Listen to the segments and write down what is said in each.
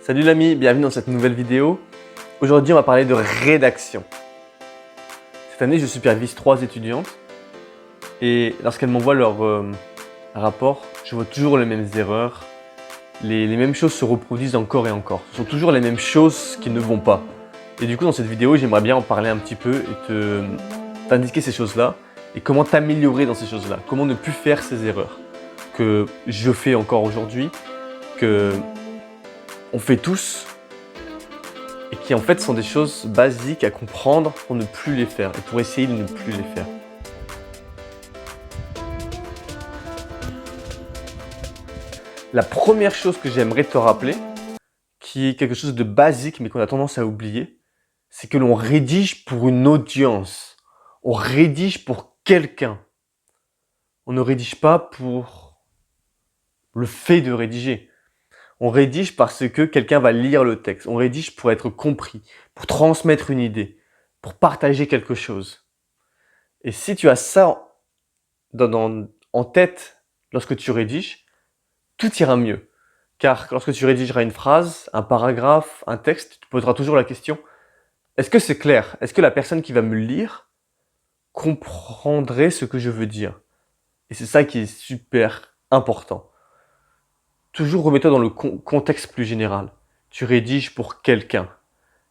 Salut l'ami, bienvenue dans cette nouvelle vidéo. Aujourd'hui, on va parler de rédaction. Cette année, je supervise 3 étudiantes et lorsqu'elles m'envoient leur rapport, je vois toujours les mêmes erreurs. Les mêmes choses se reproduisent encore et encore. Ce sont toujours les mêmes choses qui ne vont pas. Et du coup, dans cette vidéo, j'aimerais bien en parler un petit peu et t'indiquer ces choses-là et comment t'améliorer dans ces choses-là. Comment ne plus faire ces erreurs que je fais encore aujourd'hui, que on fait tous et qui en fait sont des choses basiques à comprendre pour ne plus les faire et pour essayer de ne plus les faire. La première chose que j'aimerais te rappeler, qui est quelque chose de basique mais qu'on a tendance à oublier, c'est que l'on rédige pour une audience. On rédige pour quelqu'un. On ne rédige pas pour le fait de rédiger. On rédige parce que quelqu'un va lire le texte. On rédige pour être compris, pour transmettre une idée, pour partager quelque chose. Et si tu as ça en tête lorsque tu rédiges, tout ira mieux. Car lorsque tu rédigeras une phrase, un paragraphe, un texte, tu poseras toujours la question: est-ce que c'est clair? Est-ce que la personne qui va me lire comprendrait ce que je veux dire? Et c'est ça qui est super important. Toujours remets-toi dans le contexte plus général. Tu rédiges pour quelqu'un.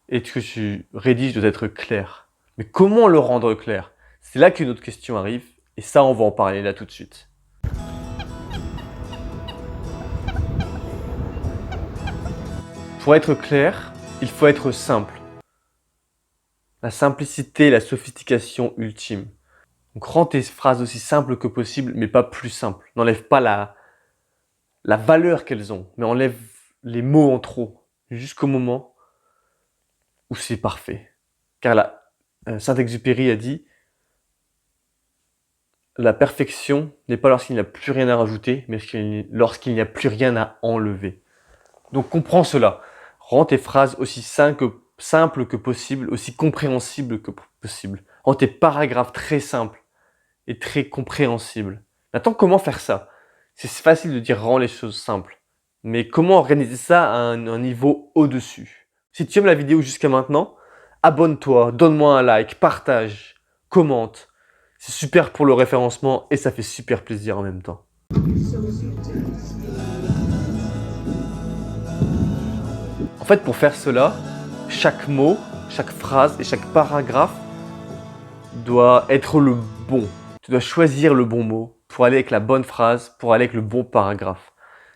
Et ce que tu rédiges doit être clair. Mais comment le rendre clair? C'est là qu'une autre question arrive. Et ça, on va en parler là tout de suite. Pour être clair, il faut être simple. La simplicité, la sophistication ultime. Donc rends tes phrases aussi simples que possible, mais pas plus simples. N'enlève pas la valeur qu'elles ont, mais enlève les mots en trop, jusqu'au moment où c'est parfait. Car Saint-Exupéry a dit: la perfection n'est pas lorsqu'il n'y a plus rien à rajouter, mais lorsqu'il n'y a plus rien à enlever. Donc comprends cela. Rends tes phrases aussi simples que possible, aussi compréhensibles que possible. Rends tes paragraphes très simples et très compréhensibles. Maintenant, comment faire ça? C'est facile de dire rends les choses simples. Mais comment organiser ça à un niveau au-dessus? Si tu aimes la vidéo jusqu'à maintenant, abonne-toi, donne-moi un like, partage, commente. C'est super pour le référencement et ça fait super plaisir en même temps. En fait, pour faire cela, chaque mot, chaque phrase et chaque paragraphe doit être le bon. Tu dois choisir le bon mot pour aller avec la bonne phrase, pour aller avec le bon paragraphe.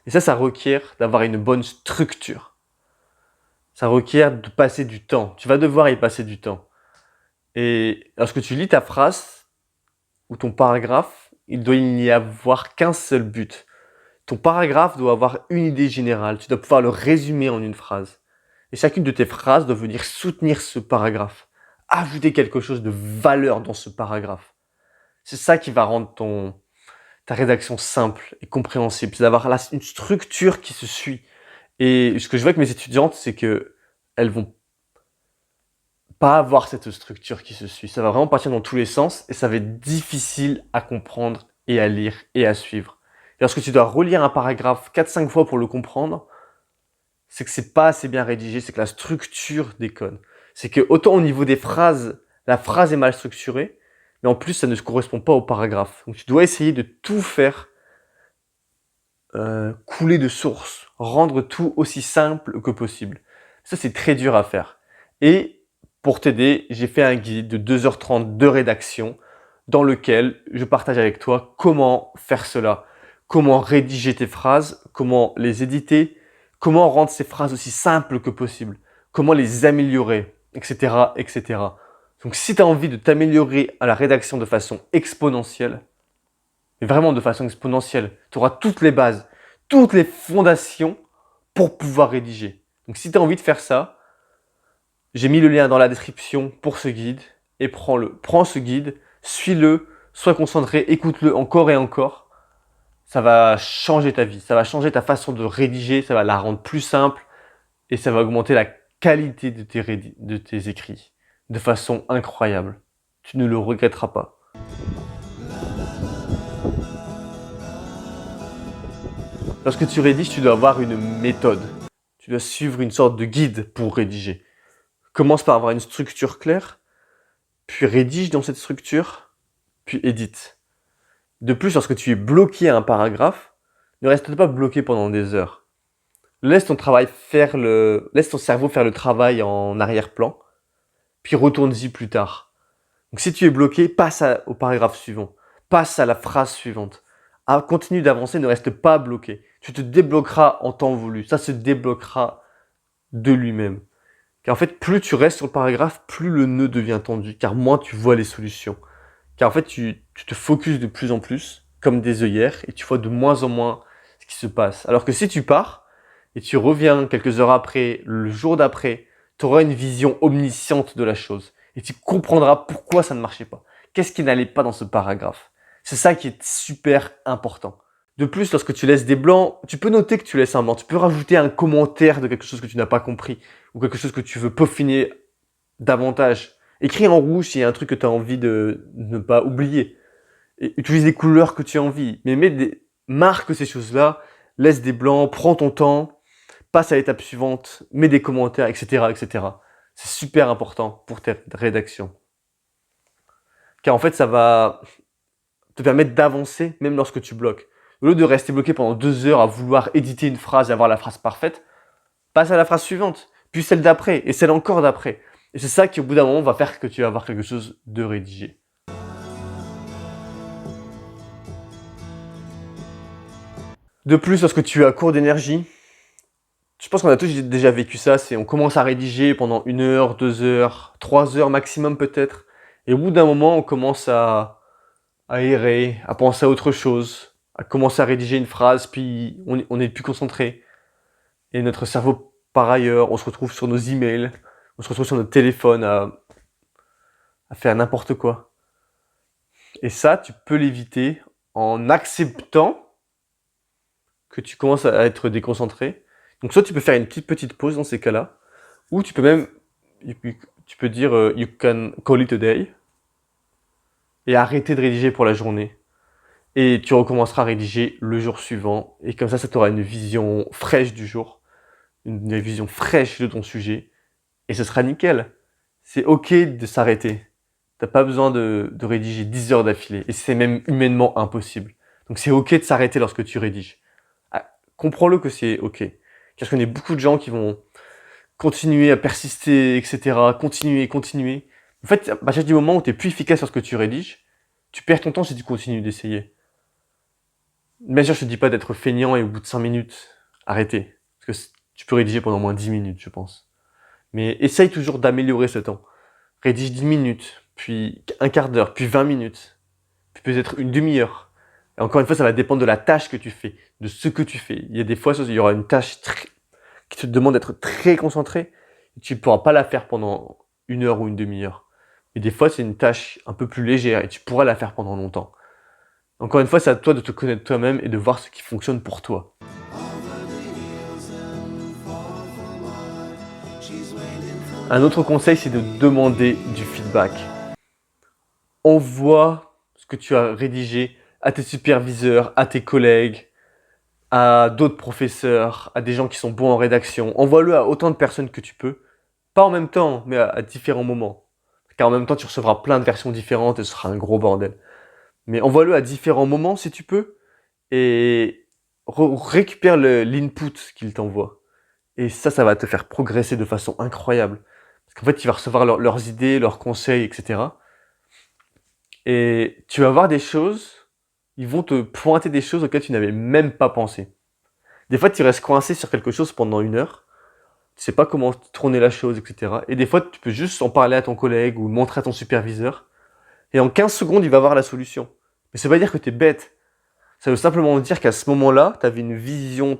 Et ça requiert d'avoir une bonne structure. Ça requiert de passer du temps. Tu vas devoir y passer du temps. Et lorsque tu lis ta phrase ou ton paragraphe, il doit n'y avoir qu'un seul but. Ton paragraphe doit avoir une idée générale. Tu dois pouvoir le résumer en une phrase. Et chacune de tes phrases doit venir soutenir ce paragraphe. Ajouter quelque chose de valeur dans ce paragraphe. C'est ça qui va rendre ta rédaction simple et compréhensible. C'est d'avoir une structure qui se suit. Et ce que je vois avec mes étudiantes, c'est que elles vont pas avoir cette structure qui se suit. Ça va vraiment partir dans tous les sens et ça va être difficile à comprendre et à lire et à suivre. Et lorsque tu dois relire un paragraphe 4-5 fois pour le comprendre, c'est que c'est pas assez bien rédigé, c'est que la structure déconne. C'est que autant au niveau des phrases, la phrase est mal structurée, mais en plus ça ne correspond pas au paragraphe. Donc tu dois essayer de tout faire couler de source, rendre tout aussi simple que possible. Ça, c'est très dur à faire. Et pour t'aider, j'ai fait un guide de 2h30 de rédaction dans lequel je partage avec toi comment faire cela, comment rédiger tes phrases, comment les éditer, comment rendre ces phrases aussi simples que possible, comment les améliorer, etc., etc. Donc si tu as envie de t'améliorer à la rédaction de façon exponentielle, mais vraiment de façon exponentielle, tu auras toutes les bases, toutes les fondations pour pouvoir rédiger. Donc si tu as envie de faire ça, j'ai mis le lien dans la description pour ce guide et prends ce guide, suis-le, sois concentré, écoute-le encore et encore. Ça va changer ta vie, ça va changer ta façon de rédiger, ça va la rendre plus simple et ça va augmenter la qualité de tes écrits de façon incroyable. Tu ne le regretteras pas. Lorsque tu rédiges, tu dois avoir une méthode. tu dois suivre une sorte de guide pour rédiger. Commence par avoir une structure claire, puis rédige dans cette structure, puis édite. De plus, lorsque tu es bloqué à un paragraphe, ne reste pas bloqué pendant des heures. Laisse ton cerveau faire le travail en arrière-plan, puis retourne-y plus tard. Donc si tu es bloqué, au paragraphe suivant, passe à la phrase suivante. Continue d'avancer, ne reste pas bloqué. Tu te débloqueras en temps voulu, ça se débloquera de lui-même. Car en fait, plus tu restes sur le paragraphe, plus le nœud devient tendu, car moins tu vois les solutions. Car en fait, tu te focuses de plus en plus, comme des œillères, et tu vois de moins en moins ce qui se passe. Alors que si tu pars, et tu reviens quelques heures après, le jour d'après, tu auras une vision omnisciente de la chose. Et tu comprendras pourquoi ça ne marchait pas. Qu'est-ce qui n'allait pas dans ce paragraphe? C'est ça qui est super important. De plus, lorsque tu laisses des blancs, tu peux noter que tu laisses un blanc. Tu peux rajouter un commentaire de quelque chose que tu n'as pas compris ou quelque chose que tu veux peaufiner davantage. Écris en rouge s'il y a un truc que tu as envie de ne pas oublier. Et utilise les couleurs que tu as envie. Mais marque ces choses-là, laisse des blancs, prends ton temps, passe à l'étape suivante, mets des commentaires, etc., etc. C'est super important pour ta rédaction. Car en fait, ça va te permettre d'avancer même lorsque tu bloques. Au lieu de rester bloqué pendant 2 heures à vouloir éditer une phrase et avoir la phrase parfaite, passe à la phrase suivante, puis celle d'après, et celle encore d'après. Et c'est ça qui, au bout d'un moment, va faire que tu vas avoir quelque chose de rédigé. De plus, lorsque tu es à court d'énergie, je pense qu'on a tous déjà vécu ça, c'est on commence à rédiger pendant 1 heure, 2 heures, 3 heures maximum peut-être, et au bout d'un moment, on commence à errer, à penser à autre chose, à commencer à rédiger une phrase, puis on n'est plus concentré. Et notre cerveau part ailleurs, on se retrouve sur nos emails, on se retrouve sur notre téléphone à faire n'importe quoi. Et ça, tu peux l'éviter en acceptant que tu commences à être déconcentré. Donc soit tu peux faire une petite pause dans ces cas-là, ou tu peux dire you can call it a day et arrêter de rédiger pour la journée. Et tu recommenceras à rédiger le jour suivant. Et comme ça t'aura une vision fraîche du jour, une vision fraîche de ton sujet. Et ce sera nickel. C'est ok de s'arrêter. T'as pas besoin de rédiger 10 heures d'affilée. Et c'est même humainement impossible. Donc c'est ok de s'arrêter lorsque tu rédiges. Comprends-le que c'est ok. Car je connais beaucoup de gens qui vont continuer à persister, etc. Continuer. En fait, à partir du moment où tu es plus efficace sur ce que tu rédiges, tu perds ton temps si tu continues d'essayer. Bien sûr, je te dis pas d'être feignant et au bout de 5 minutes, arrêter. Parce que tu peux rédiger pendant au moins 10 minutes, je pense. Mais essaye toujours d'améliorer ce temps. Rédige 10 minutes, puis un quart d'heure, puis 20 minutes, puis peut-être une demi-heure. Et encore une fois, ça va dépendre de la tâche que tu fais, de ce que tu fais. Il y a des fois, il y aura une tâche qui te demande d'être très concentré. Et tu ne pourras pas la faire pendant 1 heure ou une demi-heure. Et des fois, c'est une tâche un peu plus légère et tu pourras la faire pendant longtemps. Encore une fois, c'est à toi de te connaître toi-même et de voir ce qui fonctionne pour toi. Un autre conseil, c'est de demander du feedback. Envoie ce que tu as rédigé à tes superviseurs, à tes collègues, à d'autres professeurs, à des gens qui sont bons en rédaction. Envoie-le à autant de personnes que tu peux. Pas en même temps, mais à différents moments. Car en même temps, tu recevras plein de versions différentes et ce sera un gros bordel. Mais envoie-le à différents moments si tu peux. Et récupère l'input qu'il t'envoie. Et ça va te faire progresser de façon incroyable. Parce qu'en fait, tu vas recevoir leurs idées, leurs conseils, etc. Et tu vas voir des choses, ils vont te pointer des choses auxquelles tu n'avais même pas pensé. Des fois, tu restes coincé sur quelque chose pendant 1 heure, tu sais pas comment tourner la chose, etc. Et des fois, tu peux juste en parler à ton collègue ou le montrer à ton superviseur. Et en 15 secondes, il va voir la solution. Mais ça veut pas dire que tu es bête. Ça veut simplement dire qu'à ce moment-là, tu avais une vision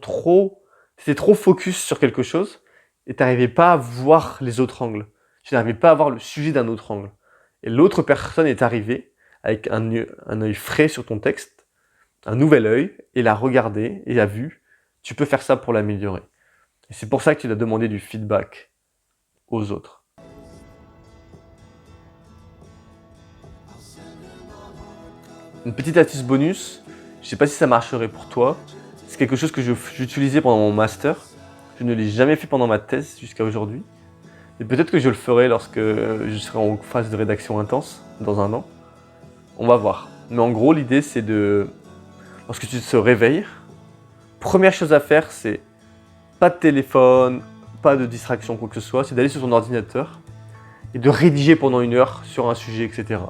t'étais trop focus sur quelque chose et tu n'arrivais pas à voir les autres angles. Tu n'arrivais pas à voir le sujet d'un autre angle. Et l'autre personne est arrivée avec un œil frais sur ton texte, un nouvel œil, et l'a regardé et a vu, tu peux faire ça pour l'améliorer. Et c'est pour ça que tu dois demander du feedback aux autres. Une petite astuce bonus, je ne sais pas si ça marcherait pour toi, c'est quelque chose que j'utilisais pendant mon master. Je ne l'ai jamais fait pendant ma thèse jusqu'à aujourd'hui. Et peut-être que je le ferai lorsque je serai en phase de rédaction intense, dans un an. On va voir. Mais en gros, l'idée, c'est de... Lorsque tu te réveilles, première chose à faire, c'est pas de téléphone, pas de distraction, quoi que ce soit. C'est d'aller sur ton ordinateur et de rédiger pendant 1 heure sur un sujet, etc.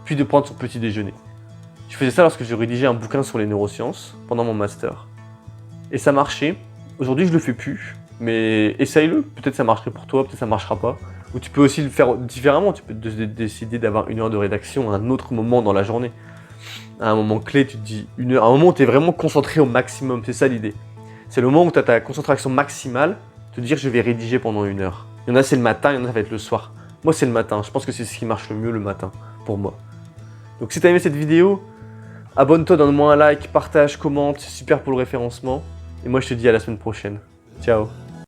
Puis de prendre son petit déjeuner. Je faisais ça lorsque je rédigeais un bouquin sur les neurosciences pendant mon master. Et ça marchait. Aujourd'hui, je le fais plus. Mais essaye-le. Peut-être ça marcherait pour toi, peut-être ça marchera pas. Ou tu peux aussi le faire différemment. Tu peux décider d'avoir 1 heure de rédaction à un autre moment dans la journée. À un moment clé, tu te dis 1 heure. À un moment où tu es vraiment concentré au maximum. C'est ça l'idée. C'est le moment où tu as ta concentration maximale. Te dire je vais rédiger pendant 1 heure. Il y en a c'est le matin, il y en a ça va être le soir. Moi c'est le matin. Je pense que c'est ce qui marche le mieux le matin pour moi. Donc si tu as aimé cette vidéo, abonne-toi, donne-moi un like, partage, commente. C'est super pour le référencement. Et moi je te dis à la semaine prochaine. Ciao.